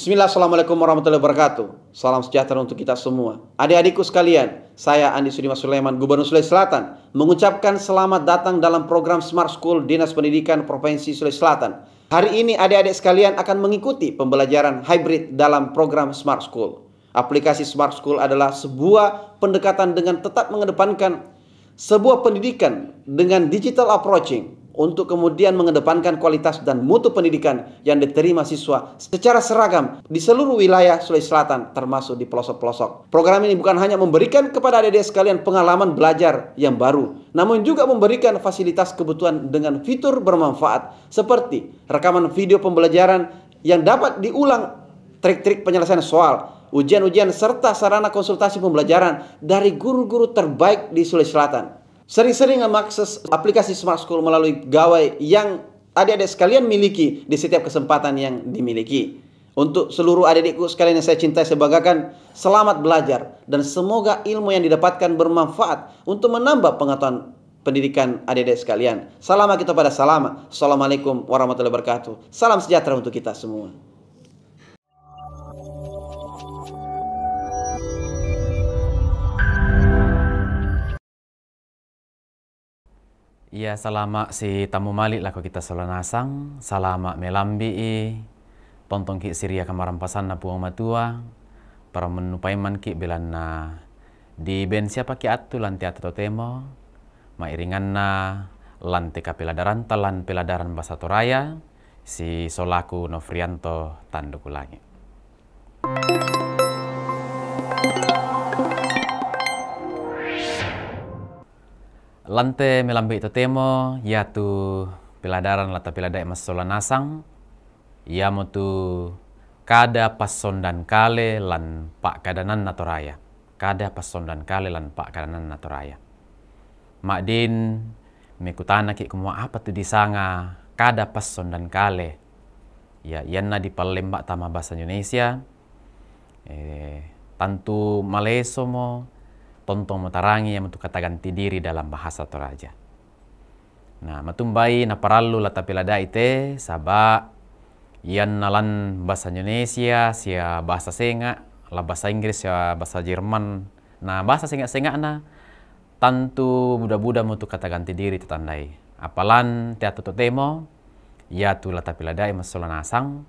Bismillah, Assalamualaikum warahmatullahi wabarakatuh. Salam sejahtera untuk kita semua. Adik-adikku sekalian, saya Andi Sudimas Sulaiman, Gubernur Sulawesi Selatan, mengucapkan selamat datang dalam program Smart School Dinas Pendidikan Provinsi Sulawesi Selatan. Hari ini adik-adik sekalian akan mengikuti pembelajaran hybrid dalam program Smart School. Aplikasi Smart School adalah sebuah pendekatan dengan tetap mengedepankan sebuah pendidikan dengan digital approaching, untuk kemudian mengedepankan kualitas dan mutu pendidikan yang diterima siswa secara seragam di seluruh wilayah Sulawesi Selatan, termasuk di pelosok-pelosok. Program ini bukan hanya memberikan kepada adik-adik sekalian pengalaman belajar yang baru, namun juga memberikan fasilitas kebutuhan dengan fitur bermanfaat seperti rekaman video pembelajaran yang dapat diulang, trik-trik penyelesaian soal, ujian-ujian, serta sarana konsultasi pembelajaran dari guru-guru terbaik di Sulawesi Selatan. Sering-sering mengakses aplikasi Smart School melalui gawai yang adik-adik sekalian miliki di setiap kesempatan yang dimiliki. Untuk seluruh adik-adikku sekalian yang saya cintai, saya banggakan, selamat belajar dan semoga ilmu yang didapatkan bermanfaat untuk menambah pengetahuan pendidikan adik-adik sekalian. Salam kita pada salam. Assalamualaikum warahmatullahi wabarakatuh. Salam sejahtera untuk kita semua. Ya, salama si tamu malik lako kita solanasang, salama melambi tonton ki siria kamarampasan na puang matua, para menupai man ki belana di ben siapa ki atu lanti atau temo, mairingan na lanti kapeladaran talan peladaran bahasa Toraya, si solaku Nofrianto Tandukulangi. Lante melambi itu temo, yaitu peladaran lata peladai mas solanasang, ia mutu kada pason dan kale lan pak kadanan natoraya, kada pason dan kale lan pak kadanan natoraya. Makdin mekutana ki kumua apa tu disanga kada pason dan kale, ya iana di Palembang tama bahasa Indonesia, tantu Maleso mo tontong matarangi yang untuk kata ganti diri dalam bahasa Toraja. Nah, matumbai na paralu lata pelada ite sabak ian nalan bahasa Indonesia, sia bahasa Senga, la bahasa Inggris, sia bahasa Jerman. Nah, bahasa Senga-senga na tantu buda-buda untuk kata ganti diri tetandai. Apalan teatu temo, ya tu lata pelada masolanasang,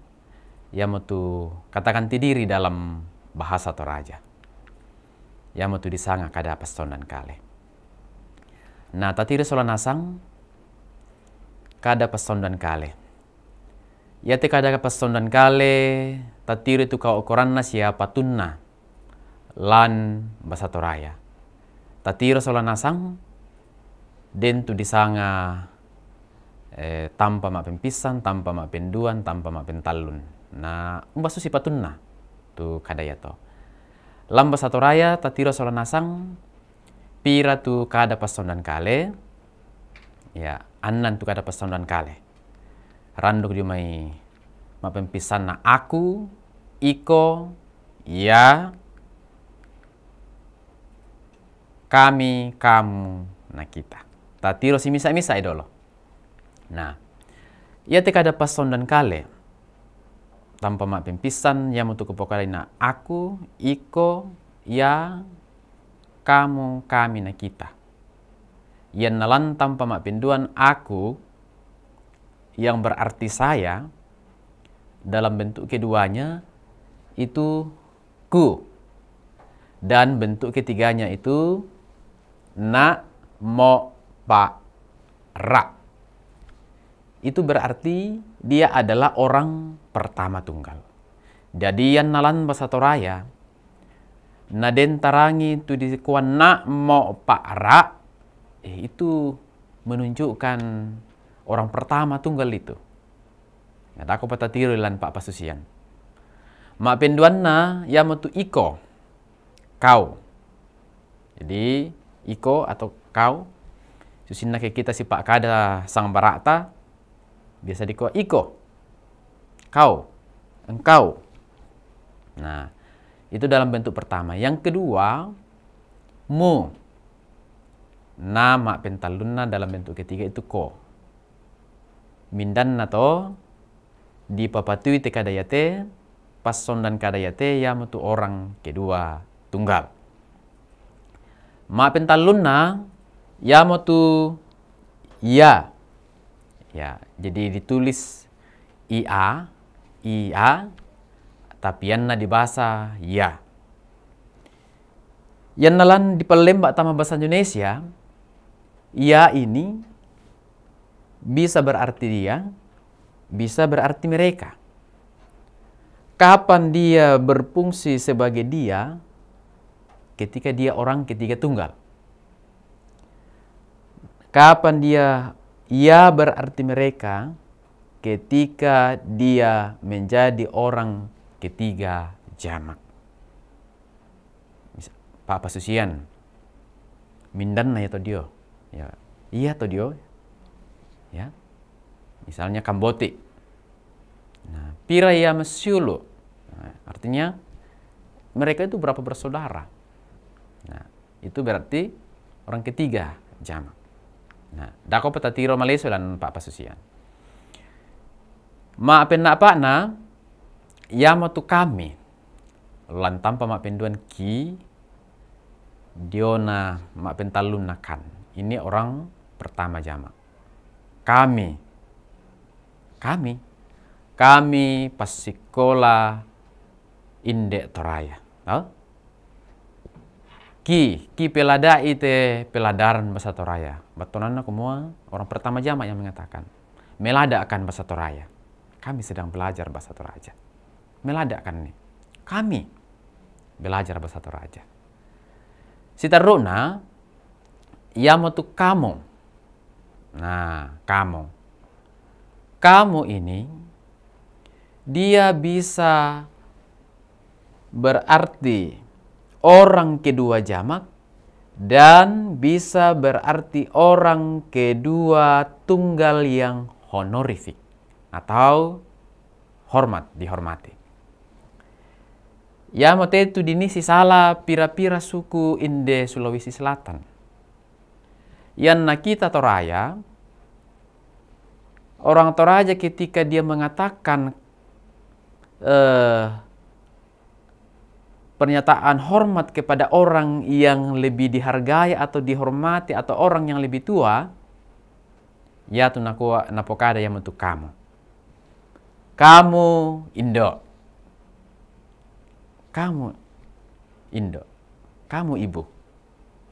ya mutu kata ganti diri dalam bahasa Toraja. Ya mutu disanga kada paston dan kale. Nah, tatiri solanasang kada paston dan kale. Ya te kada paston dan kale, tatiri tu kau ukuranna siapa tunna lan bahasa Toraya. Tatiri solanasang den tu disanga tanpa mak pempisan, tanpa mak penduan, tanpa mak pentalun. Nah, umbasu si patunna tu kada ya to. Lamba satu raya tatiro solanasang pira tu kada paston dan kale, ya anan tu kada paston dan kale. Randuk di mai mapempisan na aku, iko, ya, kami, kamu, na kita. Tatiro si misa-misa idolo. Nah, ia te kada paston dan kale. Tanpa mak pempisan yang untuk kepokalai na aku, iko, ya, kamu, kami, na kita. Yang nalan tanpa mak penduan aku, yang berarti saya, dalam bentuk keduanya itu ku. Dan bentuk ketiganya itu na, mo, pa, ra. Itu berarti dia adalah orang pertama tunggal. Jadi yang nalan bahasa Toraya, naden tarangi tu di kuan na mo pak ra, itu menunjukkan orang pertama tunggal itu. Nggak aku patah tiru lan pak pasusian. Mak penduan na ya metu iko, kau. Jadi iko atau kau, susinna ke kita si pak kada sang barata, biasa dikuat iko, kau, engkau. Nah, itu dalam bentuk pertama. Yang kedua, mu. Nama pentalunna dalam bentuk ketiga itu ko. Mindan nato di papatui te kadayate pason dan kadaya te ya tu orang kedua tunggal. Ma pentalunna ya tu ya. Ya, jadi ditulis ia, tapi yanna di bahasa ya. Yang nalan di pelembak tama bahasa Indonesia, ya ini bisa berarti dia, bisa berarti mereka. Kapan dia berfungsi sebagai dia? Ketika dia orang ketiga tunggal. Kapan dia ya berarti mereka? Ketika dia menjadi orang ketiga jamak. Pak Pasusian, mindan na to dio, ya, iya to dio, ya, misalnya Kambote, nah, pira ya mesiulu, nah, artinya mereka itu berapa bersaudara, nah, itu berarti orang ketiga jamak. Nah, dako petatiro Malaysia dan Pak Pasusian. Ma penna pak na, ya tu kami, lan tanpa ma penduan ki. Diona mak pentalun nakan. Ini orang pertama jamak. Kami pas sekolah indek toraya. Ki pelada ite peladaran bahasa toraya. Batonana semua orang pertama jamak yang mengatakan melada akan bahasa toraya. Kami sedang belajar bahasa toraja. Melada akan nih. Kami belajar bahasa toraja. Sitaruna, ya tu kamu. Nah, kamu. Kamu ini, dia bisa berarti orang kedua jamak dan bisa berarti orang kedua tunggal yang honorific atau hormat, dihormati. Ya mate itu dinisi salah pira-pira suku Inde Sulawesi Selatan. Yang nakita Toraya, orang Toraja ketika dia mengatakan pernyataan hormat kepada orang yang lebih dihargai atau dihormati atau orang yang lebih tua, ya tu napokada yang untuk kamu. Kamu Indo. Kamu Indo, kamu ibu.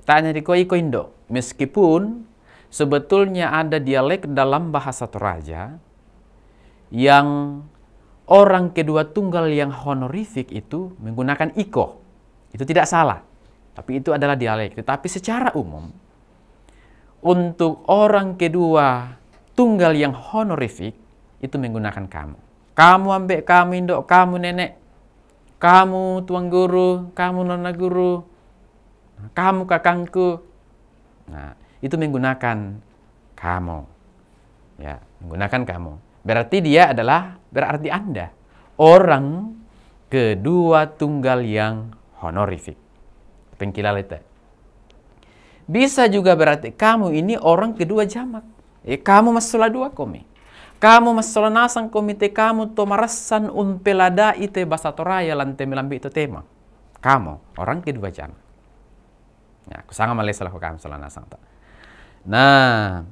Tanya di iko Indo. Meskipun sebetulnya ada dialek dalam bahasa Toraja yang orang kedua tunggal yang honorific itu menggunakan iko. Itu tidak salah. Tapi itu adalah dialek. Tetapi secara umum, untuk orang kedua tunggal yang honorific itu menggunakan kamu. Kamu ambek, kamu Indo, kamu nenek. Kamu tuan guru, kamu nona guru, kamu kakangku. Nah, itu menggunakan kamu. Ya, menggunakan kamu. Berarti dia adalah berarti Anda. Orang kedua tunggal yang honorific. Pengkilalita. Bisa juga berarti kamu ini orang kedua jamak. Kamu masalah dua komi. Kamu masalah nasang komite kamu to marasan pelada ite bahasa Toraya lante melambi itu tema. Kamu orang kedua jamak. Ya, kusanga Malaysia lah kamu salah nasang ta. Nah,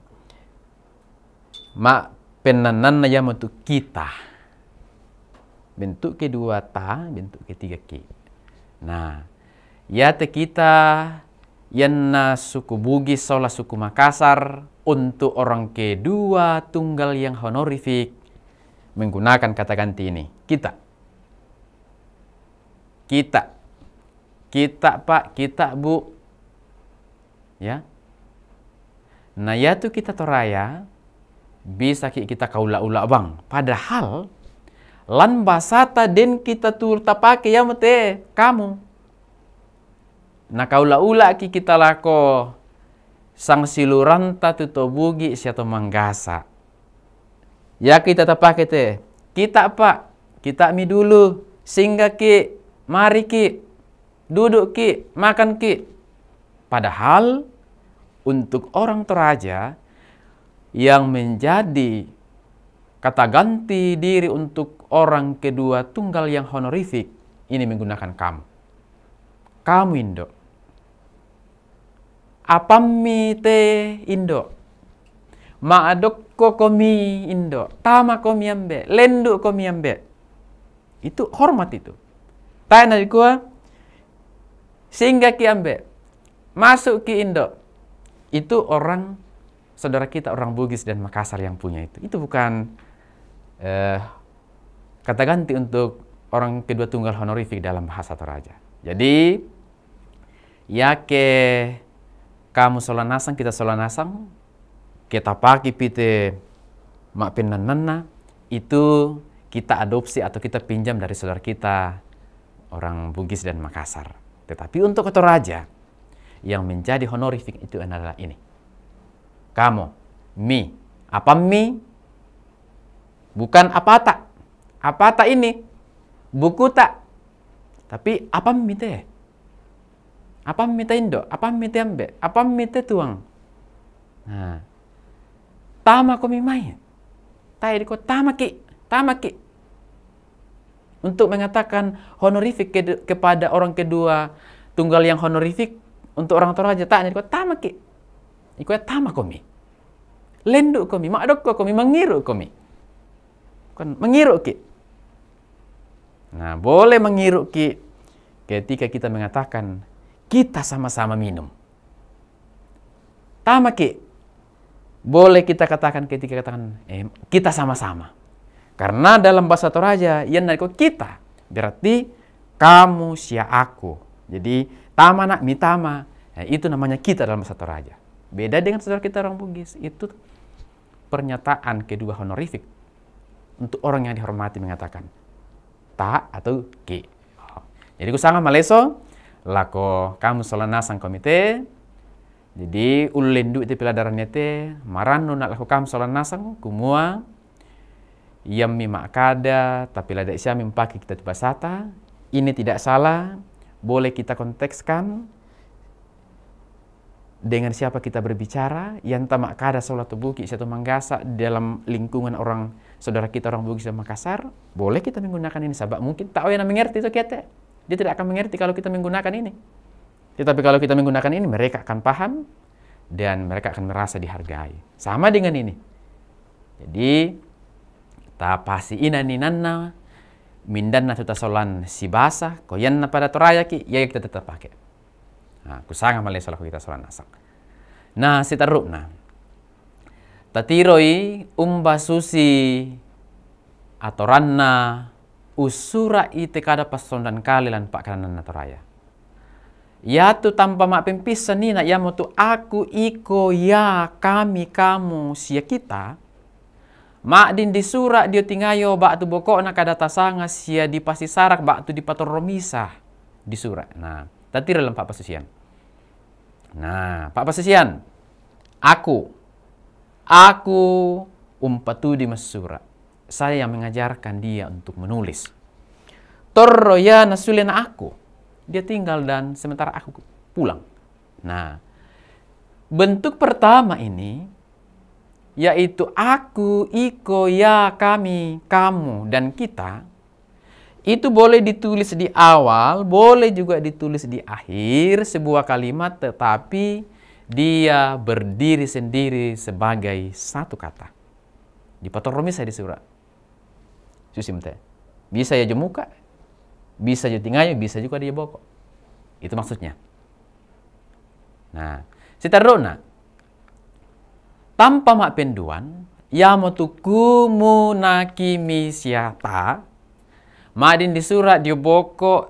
mak penanan na ya untuk kita. Bentuk kedua ta, bentuk ketiga ki. Nah, ya te kita yang suku Bugis sola suku Makassar untuk orang kedua tunggal yang honorific menggunakan kata ganti ini. Kita Pak, kita Bu. Ya. Nah, ya tu kita Toraya bisa kita kaula-ula bang. Padahal lan basata den kita tu tapake ya mete kamu. Nah, kaula-ula kita lako sang siluranta tu tobugi siato manggasa. Ya kita tapake te. Kita Pak, kita mi dulu. Singgah ki, mari ki, duduk ki, makan ki. Padahal untuk orang Toraja yang menjadi kata ganti diri untuk orang kedua tunggal yang honorific ini menggunakan kamu. Kamu Indo. Apammi te Indo. Ma'adokko komi Indo. Tama komi ambe. Lendu komi ambe. Itu hormat itu. Tanya dari gua. Sehingga ki ambe. Masuk ki Indo. Itu orang, saudara kita orang Bugis dan Makassar yang punya itu. Itu bukan kata ganti untuk orang kedua tunggal honorific dalam bahasa Toraja. Jadi, ya ke kamu solanasang, kita solanasang, kita pakai pite mak penanana, itu kita adopsi atau kita pinjam dari saudara kita orang Bugis dan Makassar. Tetapi untuk Toraja, yang menjadi honorific itu adalah ini. Kamu, mi. Apa mi? Bukan apa tak. Apa tak ini? Buku tak. Tapi apa mi teh? Apa mi teh Indo? Apa mi teh ambe? Apa mi teh tuang? Nah. Tama komi mai. Tai di ko tama ki. Tama ki. Untuk mengatakan honorific kepada orang kedua tunggal yang honorific untuk orang Toraja tak di ko tama ki. Iku tama komi. Lendu komi, makdokko komi, mengiru komi. Kan mengiru ki. Nah, boleh mengiru ki ketika kita mengatakan kita sama-sama minum. Tama ki. Boleh kita katakan ketika katakan kita sama-sama. Karena dalam bahasa Toraja yang dari kita berarti kamu sia aku. Jadi tama nak mitama. Nah, itu namanya kita dalam bahasa Toraja. Beda dengan saudara kita orang Bugis. Itu pernyataan kedua honorific untuk orang yang dihormati mengatakan ta atau ki. Jadi kusanga maleso lako kamu solanasang komite. Jadi ulendu itu peladaran nete marano nak lako kamu solanasang kumua yammi makada tapi lada siami pakai kita bahasata. Ini tidak salah, boleh kita kontekskan dengan siapa kita berbicara, yang tamak kada sholat buki satu manggasa dalam lingkungan orang saudara kita orang Bugis dan Makassar, boleh kita menggunakan ini sebab mungkin tak yang mengerti itu kita. Dia tidak akan mengerti kalau kita menggunakan ini. Tetapi kalau kita menggunakan ini, mereka akan paham dan mereka akan merasa dihargai. Sama dengan ini. Jadi, tapasi ina ni nanna mindanna tuta solan si basa, koyanna pada torayaki, ya kita tetap pakai. Nah, kusanga malay salah kita solan nasak. Nah, sitaruk na. Tatiroi umba susi atoranna usura ite kada pasondan kalilan pak kanan na toraya. Ya tu tanpa mak pempisan nina ya tu aku iko ya kami kamu sia kita. Mak din di surat dia tingayo bak tu bokok na kada tasanga sia di pasisarak bak tu di patoromisa di surat. Nah, tadi dalam Pak Pasisian. Nah, Pak Pasisian, aku umpatu di mesura. Saya yang mengajarkan dia untuk menulis. Torro ya nasulena aku. Dia tinggal dan sementara aku pulang. Nah, bentuk pertama ini yaitu aku, iko, ya, kami, kamu, dan kita. Itu boleh ditulis di awal, boleh juga ditulis di akhir sebuah kalimat, tetapi dia berdiri sendiri sebagai satu kata. Di patoromi saya di surat. Susimte. Bisa ya jemuka, bisa ya tingayo, bisa juga dia bokok. Itu maksudnya. Nah, sitarona. Tanpa mak penduan, yamotuku munaki siata. Madin di surat dia bokok,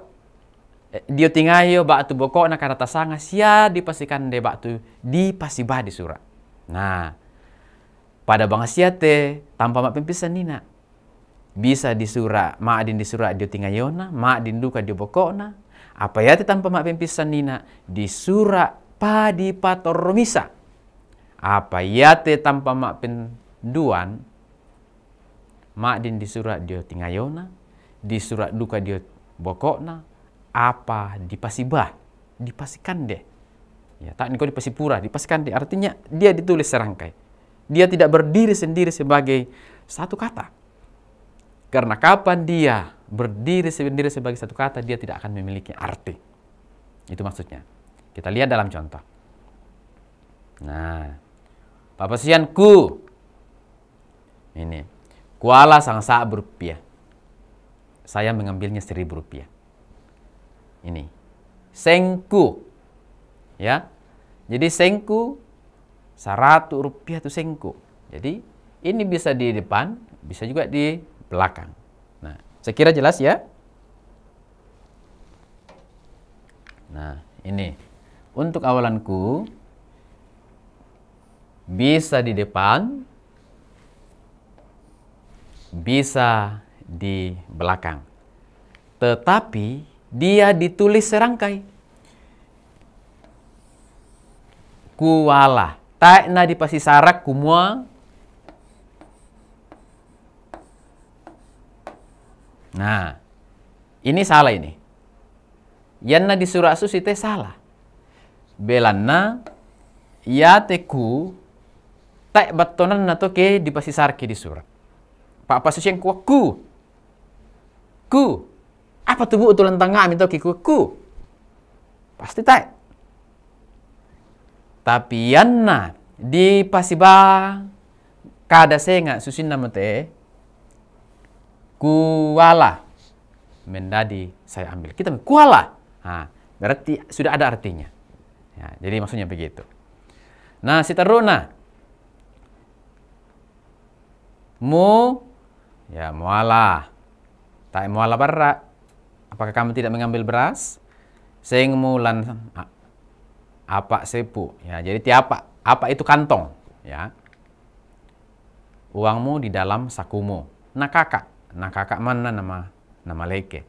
dia tingayo batu bokok na karata sanga sia dipastikan de batu dipasibah di surat. Nah, pada bangsa te tanpa mak pempisan nina bisa di surat, madin di surat dia tingayona, madin duka dia bokokna. Apa ya te tanpa mak pempisan nina di surat padi patoromisa. Apa ya te tanpa mak penduan, madin di surat dia tingayona. Di surat duka dia bokokna, apa dipasibah, dipasikan deh. Ya, tak niko dipasipura, dipasikan deh. Artinya dia ditulis serangkai. Dia tidak berdiri sendiri sebagai satu kata. Karena kapan dia berdiri sendiri sebagai satu kata, dia tidak akan memiliki arti. Itu maksudnya. Kita lihat dalam contoh. Nah, papasianku. Ini. Kuala sang sa berupiah. Saya mengambilnya 1.000 rupiah. Ini. Sengku. Ya. Jadi sengku 100 rupiah itu sengku. Jadi ini bisa di depan, bisa juga di belakang. Nah, saya kira jelas ya. Nah, ini. Untuk awalanku bisa di depan, bisa di belakang. Tetapi dia ditulis serangkai. Kuala. Tak na di pasisarak kumua. Nah, ini salah ini. Yan na di surat susi teh salah. Belanna ya teku tak batonan na to ke di pasisarak ke di surat. Pak pasus yang ku. Apa tuh bu utulan tengah minta ku. Pasti tak. Tapi yanna di pasiba kada senga susin nama teh kuala mendadi saya ambil. Kita kuala. Nah, berarti sudah ada artinya. Ya, jadi maksudnya begitu. Nah, si teruna mu ya muala. Tak muala bara. Apakah kamu tidak mengambil beras? Sing mulan apa sepu, ya jadi tiapa, apa itu kantong, ya. Uangmu di dalam sakumu. Nah kakak mana nama leke.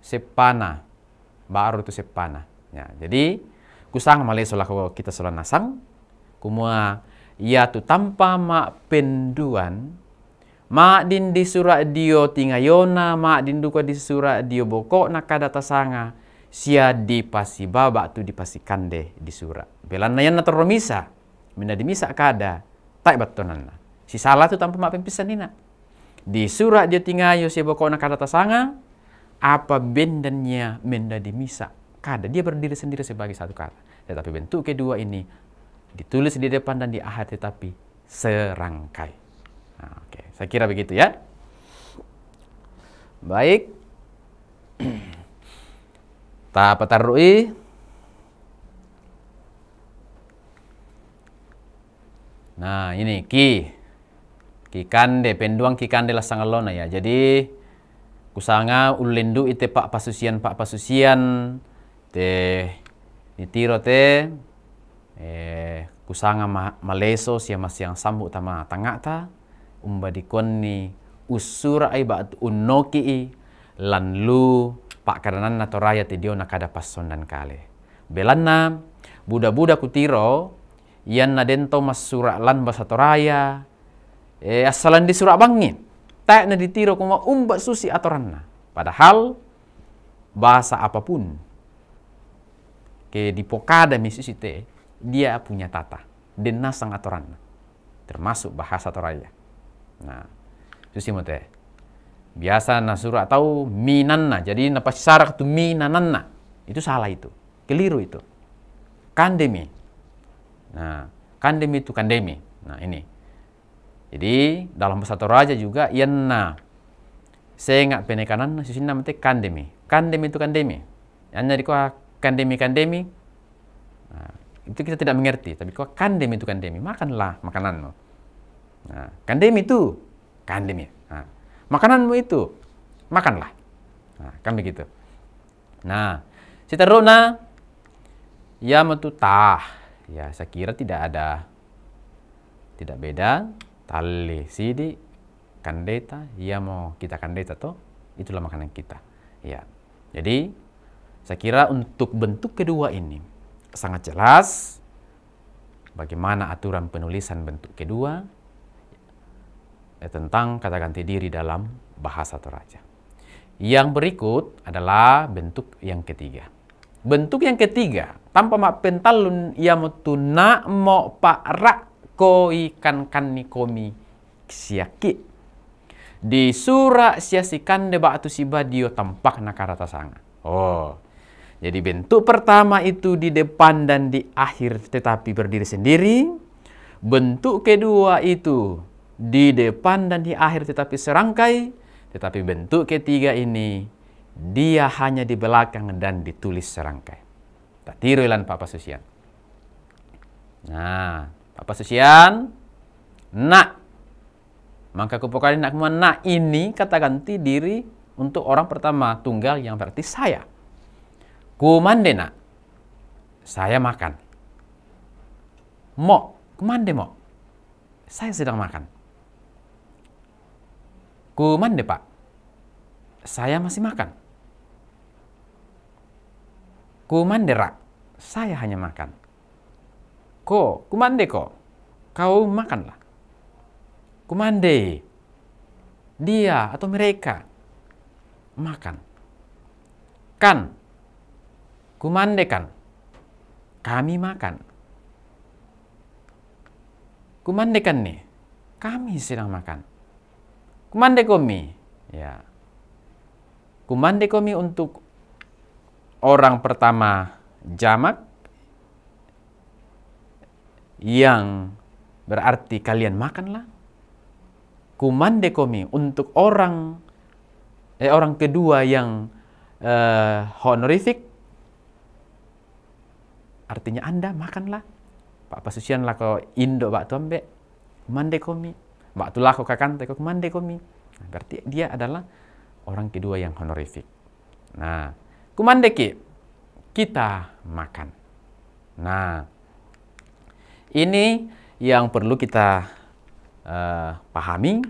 Sepana, baru itu sepana. Ya, jadi kusang malai solah kita solah nasang, kumua ia tu tanpa mak penduan, mak din di surat dio tingayona, mak din duka di surat dio bokok nakada tasanga. Sia di pasi babak tu di pasi kande di surat. Belan nayan na teromisa. Mina di misa kada. Tak batonan na. Si salah tu tanpa mak pempisan nina. Di surat dia tinggayo si bokok na kada tasanga. Apa bendannya menda di misa kada. Dia berdiri sendiri sebagai satu kata. Tetapi bentuk kedua ini ditulis di depan dan di akhir tetapi serangkai. Nah, oke. Saya kira begitu ya. Baik. Ta patarui. Nah, ini ki kande, penduang ki kande lah sangalona ya. Jadi kusanga ulendu ite pak pasusian te ditiro te kusanga maleso siama siang sambu tama tangata umba dikonni usura ai ba unnoki lanlu pak karanan na toraya te dio nakada pason dan kale. Belanna buda-buda kutiro yan na dento mas surak lan basa toraya asalan di surak bangin. Tak na ditiro kuma umba susi atoranna. Padahal bahasa apapun ke di pokada misusi te dia punya tata den nasang atoranna. Termasuk bahasa toraya. Nah, susi mo te. Biasa nasura atau minanna. Jadi napas sarak tu minananna. Itu salah itu. Keliru itu. Kandemi. Nah, kandemi itu kandemi. Nah, ini. Jadi dalam bahasa Toraja juga yanna. Saya nggak penekanan susin nama teh kandemi. Kandemi itu kandemi. Hanya di kuah kandemi. Nah, itu kita tidak mengerti. Tapi kuah kandemi itu kandemi. Makanlah makananmu. Nah, kandemi itu kandemi. Nah, makananmu itu, makanlah. Nah, kan begitu. Nah, si teruna, ya metu tah. Ya, saya kira tidak beda. Tali sidi, kandeta, ya mau kita kandeta toh, itulah makanan kita. Ya, jadi saya kira untuk bentuk kedua ini sangat jelas bagaimana aturan penulisan bentuk kedua. Tentang kata ganti diri dalam bahasa Toraja. Yang berikut adalah bentuk yang ketiga. Bentuk yang ketiga, tanpa mak pentalun ia mutuna mo pak rak ko ikan kani komi siaki. Di sura sia si kande batu si badio tampak nakarata sanga. Oh, jadi bentuk pertama itu di depan dan di akhir tetapi berdiri sendiri. Bentuk kedua itu di depan dan di akhir tetapi serangkai. Tetapi bentuk ketiga ini dia hanya di belakang dan ditulis serangkai. Tak tiru ilan Pak Pasusian. Nah, Pak Pasusian, nak. Maka kupokali nak mana ini kata ganti diri untuk orang pertama tunggal yang berarti saya. Kumande nak. Saya makan. Mo, kumande mo. Saya sedang makan. Kumande Pak. Saya masih makan. Kumande rak. Saya hanya makan. Ko, kumande ko. Kau makanlah. Kumande, dia atau mereka makan. Kan, kumande kan, kami makan. Kumande kan nih, kami sedang makan. Kumande komi, ya. Kumande komi untuk orang pertama jamak yang berarti kalian makanlah. Kumande komi untuk orang kedua yang honorific, artinya Anda makanlah. Pak Pasusian lah ko Indo bak tuambe, kumande komi. Bak tulah ko kakante ko kumande komi. Nah, berarti dia adalah orang kedua yang honorific. Nah, kumande ki, kita makan. Nah, ini yang perlu kita pahami,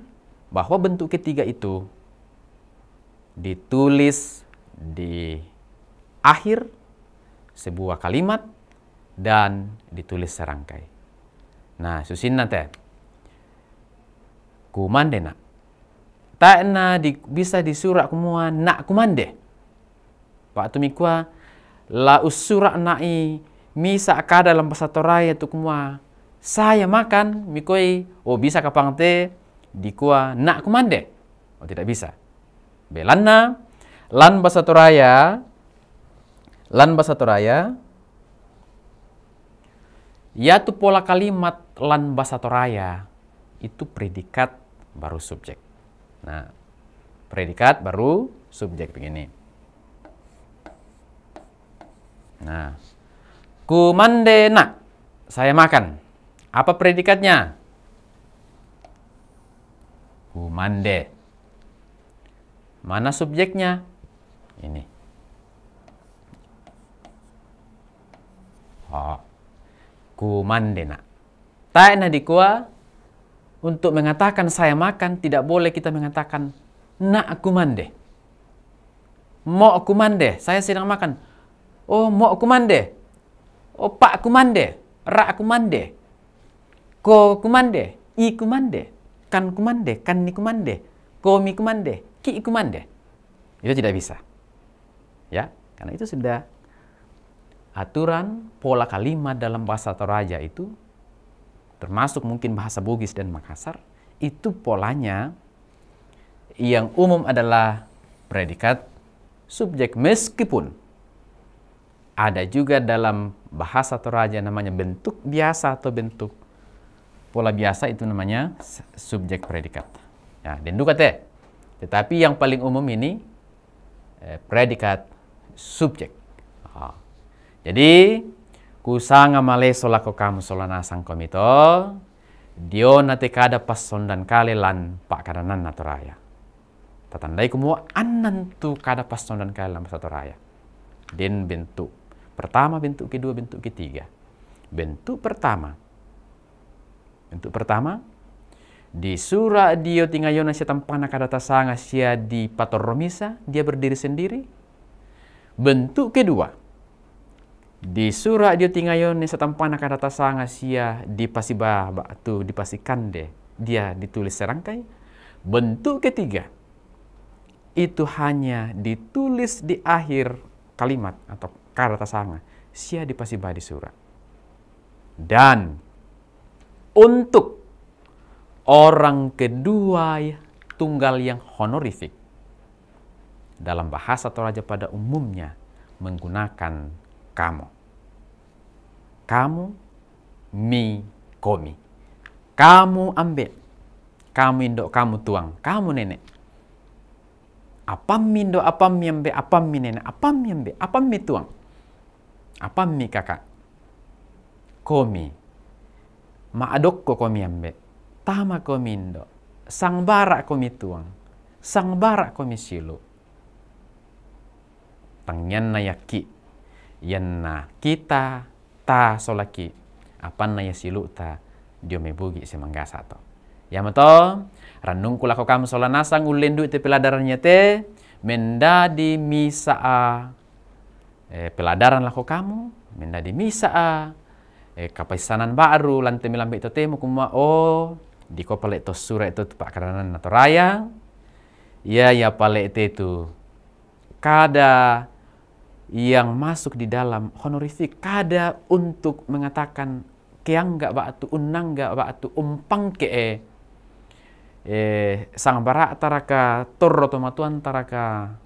bahwa bentuk ketiga itu ditulis di akhir sebuah kalimat dan ditulis serangkai. Nah, susin nanti kumande nak. Tak na bisa disurak kumua nak kumande. Pak tumikwa la usura nai misa akada dalam bahasa Toraya tu kumua. Saya makan, mikoi, oh bisa kapangte, dikua nak kumande. Oh tidak bisa. Belanna, lan bahasa Toraya, ya tu pola kalimat lan bahasa Toraya, itu predikat baru subjek. Nah, predikat baru subjek begini. Nah, kumande nak, saya makan. Apa predikatnya? Kumande. Mana subjeknya? Ini. Oh. Kumande nak. Tak na dikua untuk mengatakan saya makan tidak boleh kita mengatakan nak kumande. Mo kumande, saya sedang makan. Oh, mo kumande. Oh, pak kumande. Rak kumande. Ko kumande, i kumande, kan kumande, kan ni kumande, ko mi kumande, ki kumande. Itu tidak bisa. Ya, karena itu sudah aturan pola kalimat dalam bahasa Toraja itu, termasuk mungkin bahasa Bugis dan Makassar, itu polanya yang umum adalah predikat subjek, meskipun ada juga dalam bahasa Toraja namanya bentuk biasa atau bentuk pola biasa, itu namanya subjek predikat. Ya, dan duka teh. Tetapi yang paling umum ini predikat subjek. Oh. Jadi kusanga male solako kamu solana sang komito dio nate kada pas sondan kale lan pak kadanan natoraya. Tatandai kumua anan tu kada pas sondan kale lan pasatoraya. Den bentuk pertama, bentuk kedua, bentuk ketiga. Bentuk pertama di surah dio tingayona sia tampana kadata sanga sia di patoromisa, dia berdiri sendiri. Bentuk kedua di surah dio tingayona sia tampana kadata sanga sia di pasiba batu di pasikande, dia ditulis serangkai. Bentuk ketiga itu hanya ditulis di akhir kalimat atau kadata sanga sia di pasiba di surah. Dan untuk orang kedua ya, tunggal yang honorific. Dalam bahasa Toraja pada umumnya menggunakan kamu. Kamu, mi, komi. Kamu ambil. Kamu indok, kamu tuang. Kamu nenek. Apam mi indok, apam mi ambil, apam mi nenek. Apam mi ambil, apam mi tuang. Apam mi kakak. Komi. Maadokko komi ambil. Tama komi indok. Sang barak komi tuang. Sang barak komi silu. Tangyan na yaki. Yan na kita ta solaki. Apan na yasilu ta. Dio mebugi semanggasa to. Ya mato. Ranung kulako kamu sola nasang ulendu te peladarannya te. Mendadi misaa. Peladaran lako kamu. Mendadi misaa. Kapaisanan baru. Lante milambe ito te. Mukuma di ko pala ito sura ito pak karanan nato raya. Ya pala ito itu. Kada yang masuk di dalam honorific, kada untuk mengatakan keangga batu, unangga batu, umpang ke sang barak taraka torro tomatuan taraka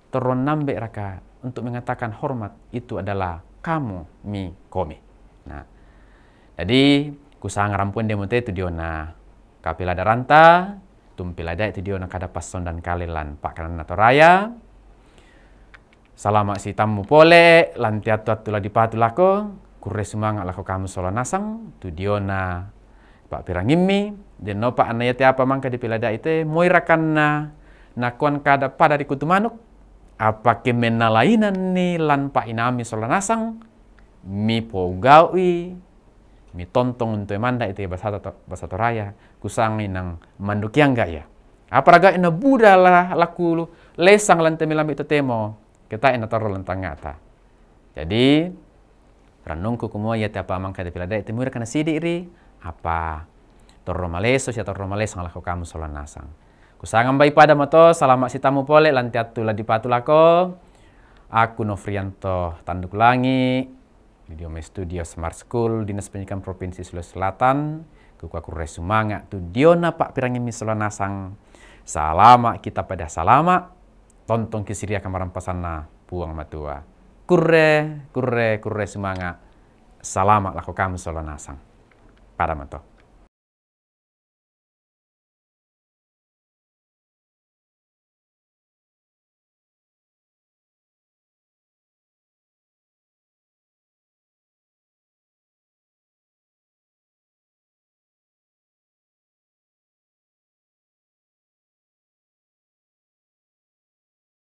torron nambe raka untuk mengatakan hormat itu adalah kamu mi komi. Nah, jadi kusang rampun demo itu diona kapila daranta, tumpilada itu diona kada pason dan kalilan pak karena raya. Salama si tamu pole, lantiatu la dipatu lako, kurre semangat lako kamu sola nasang, tu diona pak pirangimi, dan no pak anayate apa mangka di pilada itu, moirakan na kuan kada pada di kutu manuk, apa kemena lainan ni lan pak inami sola nasang, mi pogawi, mi tontong untuk emanda itu bahasa toraya, kusang inang mandukiang gak ya. Apa raga ina buda lah laku lesang lan temilam itu temo. Kita ina taruh lentang ngata. Jadi ranungku kumua ya tiapa mangka de pilada itu mura kana sidi iri apa torro maleso sia torro males ngalaku kamu solan nasang. Kusangan bai pada mato salamat sitamu pole lantiatu la dipatu lako. Aku Nofrianto Tanduk Langi di Studio Smart School Dinas Pendidikan Provinsi Sulawesi Selatan. Kuku aku resumanga tu diona pak pirangimi solan nasang. Salama kita pada salama. Tonton kisiria kamaran pasana puang matua. Kurre semangat. Salamat lako kamu sola nasang. Pada mato.